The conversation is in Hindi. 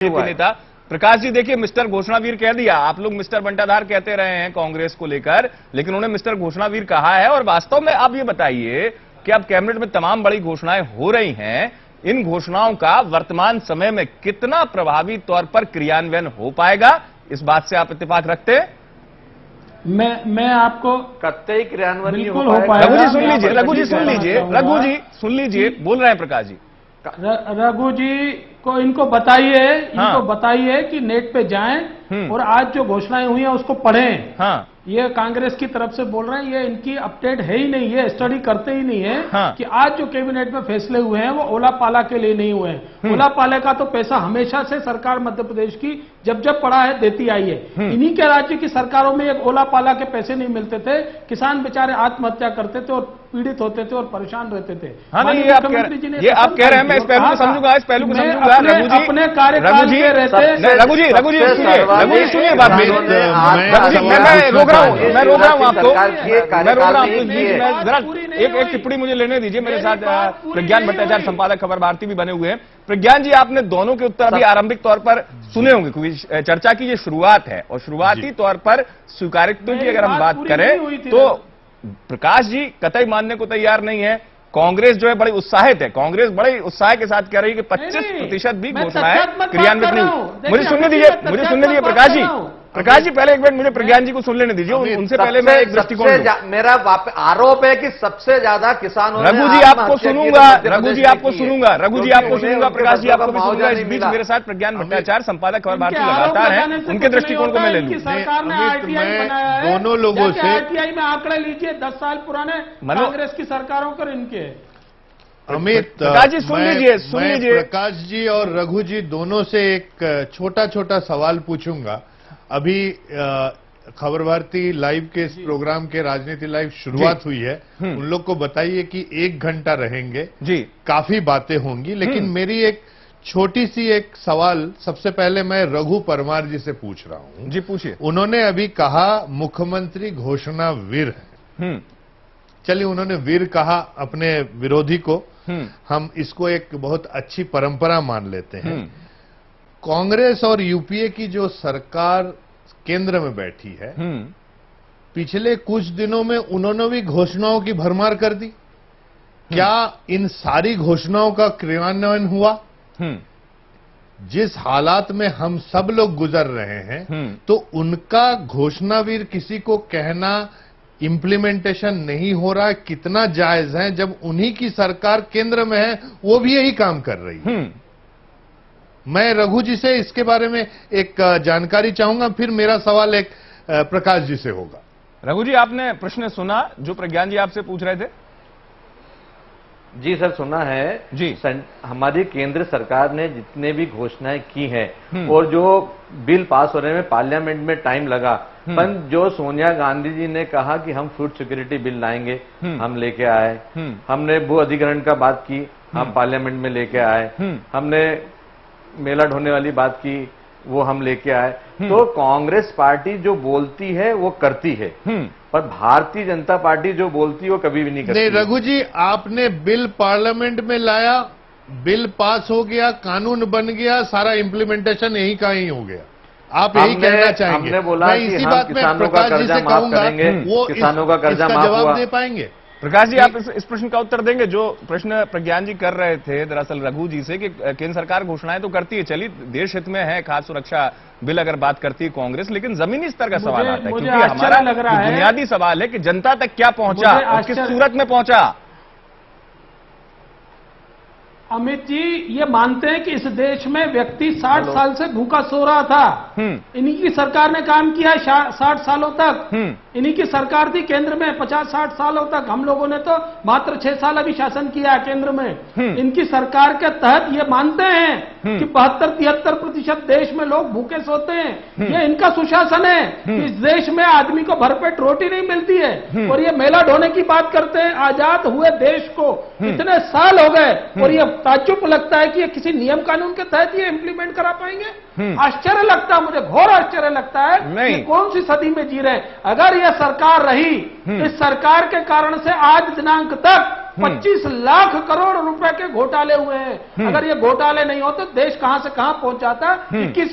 बीजेपी नेता प्रकाश जी, देखिए मिस्टर घोषणावीर कह दिया, आप लोग मिस्टर बंटाधार कहते रहे हैं कांग्रेस को लेकर, लेकिन उन्होंने मिस्टर घोषणावीर कहा है। और वास्तव में आप ये बताइए कि अब कैबिनेट में तमाम बड़ी घोषणाएं हो रही हैं, इन घोषणाओं का वर्तमान समय में कितना प्रभावी तौर पर क्रियान्वयन हो पाएगा, इस बात से आप इत्तेफाक रखते हैं? मैं आपको कतई क्रियान्वयन बिल्कुल हो पाएगा। रघु जी सुन लीजिए, रघु जी सुन लीजिए, रघु जी सुन लीजिए, बोल रहे हैं प्रकाश जी। रघु जी को इनको बताइए कि नेट पे जाएं और आज जो घोषणाएं हुई हैं उसको पढ़ें। हाँ, ये कांग्रेस की तरफ से बोल रहे हैं, ये इनकी अपडेट है ही नहीं, ये स्टडी करते ही नहीं है। हाँ। कि आज जो कैबिनेट में फैसले हुए हैं वो ओला पाला के लिए नहीं हुए हैं। ओला पाला का तो पैसा हमेशा से सरकार मध्य प्रदेश की जब जब पड़ा है देती आई है। इन्हीं के राज्य की सरकारों में एक ओला पाला के पैसे नहीं मिलते थे, किसान बेचारे आत्महत्या करते थे और पीड़ित होते थे और परेशान रहते थे। हाँ, नहीं, ये आप कह रहे हैं, मैं इस पहलू को समझूंगा, इस पहलू को समझूंगा। रघु जी अपने कार्यकाल में रहते, रघु जी सुनिए बात मेरी, मैं रोक रहा हूं आपको, इस बीच में जरा एक टिप्पणी मुझे लेने दीजिए। मेरे साथ प्रज्ञान भट्टाचार्य, संपादक खबर भारती भी बने हुए हैं। प्रज्ञान जी, आपने दोनों के उत्तर अभी आरंभिक तौर पर सुने होंगे, क्योंकि चर्चा की ये शुरुआत है और शुरुआती तौर पर स्वीकार्यता की अगर हम बात करें तो प्रकाश जी कतई मानने को तैयार नहीं है। कांग्रेस जो है बड़ी उत्साहित है, कांग्रेस बड़े उत्साह के साथ कह रही है कि 25% भी घोषणाएं क्रियान्वित नहीं। मुझे सुनने दीजिए प्रकाश जी पहले एक मिनट मुझे प्रज्ञान जी को सुन लेने दीजिए, उनसे पहले मैं एक दृष्टिकोण मेरा आरोप है कि सबसे ज्यादा किसानों रघु जी आपको सुनूंगा, प्रकाश जी आपको सुनूंगा, प्रकाश जी आपको भी सुनूंगा। इस बीच मेरे साथ प्रज्ञान भट्टाचार्य, संपादक खबर भारती लगातार हैं, उनके दृष्टिकोण को मैं ले लूं। सरकार ने आरटीआई बनाया है, दोनों लोगों से आरटीआई में आंकड़े लीजिए 10 साल पुराने कांग्रेस की सरकारों कर इनके। अमित, प्रकाश जी सुन लीजिए। प्रकाश जी और रघु जी दोनों से एक छोटा छोटा सवाल पूछूंगा। अभी खबर भारती लाइव के इस प्रोग्राम के राजनीति लाइव शुरुआत हुई है, उन लोग को बताइए कि 1 घंटा रहेंगे जी, काफी बातें होंगी, लेकिन मेरी एक छोटी सी एक सवाल सबसे पहले मैं रघु परमार जी से पूछ रहा हूं। जी पूछिए। उन्होंने अभी कहा मुख्यमंत्री घोषणा वीर है। चलिए, उन्होंने वीर कहा अपने विरोधी को, हम इसको एक बहुत अच्छी परंपरा मान लेते हैं। कांग्रेस और यूपीए की जो सरकार केंद्र में बैठी है, पिछले कुछ दिनों में उन्होंने भी घोषणाओं की भरमार कर दी। क्या इन सारी घोषणाओं का क्रियान्वयन हुआ? जिस हालात में हम सब लोग गुजर रहे हैं, तो उनका घोषणावीर किसी को कहना इंप्लीमेंटेशन नहीं हो रहा, कितना जायज है जब उन्हीं की सरकार केंद्र में है, वो भी यही काम कर रही है। मैं रघु जी से इसके बारे में एक जानकारी चाहूंगा, फिर मेरा सवाल एक प्रकाश जी से होगा। रघु जी, आपने प्रश्न सुना जो प्रज्ञान जी आपसे पूछ रहे थे? जी सर, सुना है जी। हमारी केंद्र सरकार ने जितने भी घोषणाएं की हैं और जो बिल पास होने में पार्लियामेंट में टाइम लगा, पर जो सोनिया गांधी जी ने कहा कि हम फूड सिक्योरिटी बिल लाएंगे, हम लेके आए। हमने भू अधिग्रहण का बात की, हम पार्लियामेंट में लेके आए। हमने मेला ढोने वाली बात की, वो हम लेके आए। तो कांग्रेस पार्टी जो बोलती है वो करती है, पर भारतीय जनता पार्टी जो बोलती है वो कभी भी नहीं करती। नहीं रघु जी, आपने बिल पार्लियामेंट में लाया, बिल पास हो गया, कानून बन गया, सारा इंप्लीमेंटेशन यही का ही हो गया। आप यही कहना चाहेंगे? हमने बोला मैं कि इसी हम बात में किसानों का प्रकाश जी कर्जा से माफ कहूंगा, करेंगे, वो किसानों का कर्जा माफ जवाब हुआ। दे पाएंगे? प्रकाश जी, आप इस प्रश्न का उत्तर देंगे जो प्रश्न प्रज्ञान जी कर रहे थे दरअसल रघु जी से, कि केंद्र सरकार घोषणाएं तो करती है, चलिए देश हित में है, खाद्य सुरक्षा बिल अगर बात करती है कांग्रेस, लेकिन जमीनी स्तर का सवाल आता है, क्योंकि हमारा बुनियादी सवाल है कि जनता तक क्या पहुंचा और किस सूरत में पहुंचा। अमित जी, ये मानते हैं कि इस देश में व्यक्ति 60 साल से भूखा सो रहा था, इन्हीं की सरकार ने काम किया 60 सालों तक। इन्हीं की सरकार थी केंद्र में 50-60 सालों तक। हम लोगों ने तो मात्र 6 साल अभी शासन किया है केंद्र में। इनकी सरकार के तहत ये मानते हैं कि 72-73% देश में लोग भूखे सोते हैं। ये इनका सुशासन है। इस देश में आदमी को भरपेट रोटी नहीं मिलती है, और ये मेला ढोने की बात करते हैं। आजाद हुए देश को इतने साल हो गए और ये ताज्जुब लगता है कि ये किसी नियम कानून के तहत ये इंप्लीमेंट करा पाएंगे। आश्चर्य लगता है मुझे, घोर आश्चर्य लगता है कि कौन सी सदी में जी रहे हैं। अगर यह सरकार रही, इस सरकार के कारण से आज दिनांक तक 25 लाख करोड़ रुपए के घोटाले हुए हैं। अगर ये घोटाले नहीं होते देश कहां से कहां पहुंच जाता। 21वीं